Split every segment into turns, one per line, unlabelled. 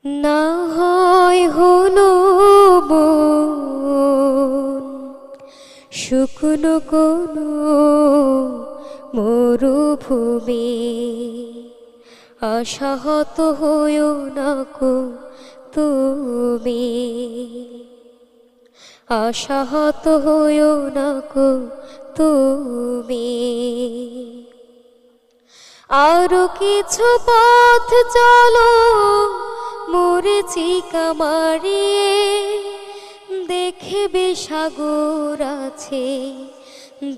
না হয় হলো মন শুকনো কোনো মরুভূমি, আশাহত হইও না কো তুমি, আশাহত হইও না কো তুমি। আরো কিছু পথ চলো মরিচিকা মারিয়ে, দেখবে সাগর আছে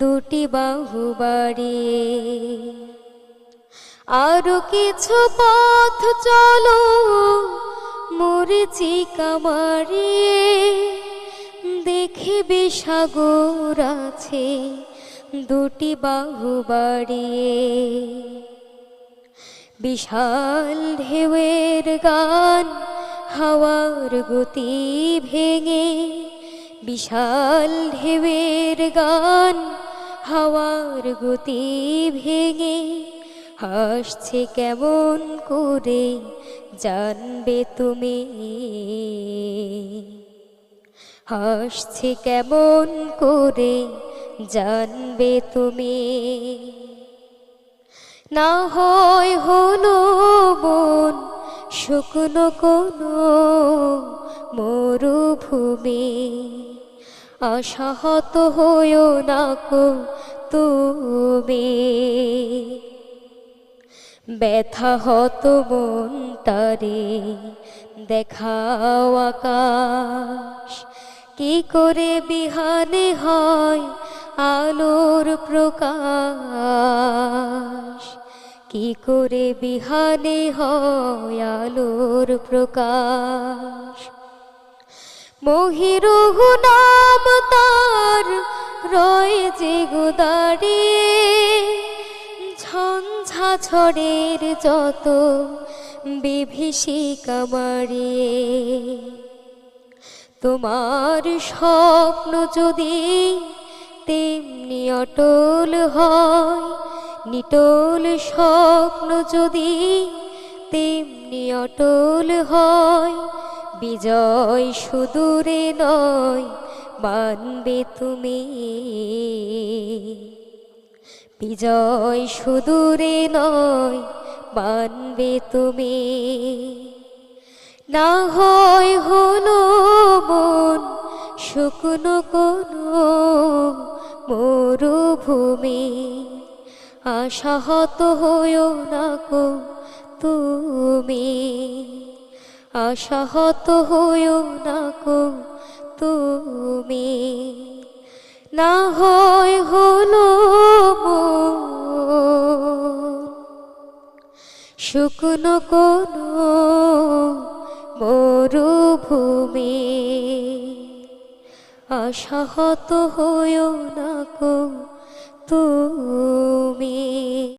দুটি বাহু বাড়িয়ে। আরো কিছু পথ চলো মরিচিকা মারিয়ে, দেখবে সাগর আছে দুটি বাহু বাড়িয়ে। বিশাল ঢেউয়ের গান হাওয়ার গতি ভেঙে, বিশাল ঢেউয়ের গান হাওয়ার গতি ভেঙে, হাসছে কেমন করে জানবে তুমি, হাসছে কেমন করে জানবে তুমি। না হয় হলো মন শুকনো কোনো মরুভূমি, আশাহত হইও না কো তুমি। ব্যথা হত মনটারে দেখাও আকাশ, কি করে বিহানে হয় আলোর প্রকাশ, কি করে বিহানে হয় আলোর প্রকাশ। মহিরুহু নাম তার রয় যে গো দাঁড়িয়ে, ঝঞ্ঝা ঝড়ের যত বিভীষিকা মারিয়ে। তোমার স্বপ্ন যদি তেমনি অটল হয়, নিটোল স্বপ্ন যদি তেমনি অটল হয়, বিজয় সুদূরে নয় মানবে তুমি, বিজয় সুদূরে নয় মানবে তুমি। না হয় হলো মন শুকনো কোনো মরুভূমি, আশাহত হইও না কো তুমি, আশাহত হইও না কো তুমি। না হয় হলো মন শুকনো কোনো মরুভূমি, আশাহত হইও না কো তুমি।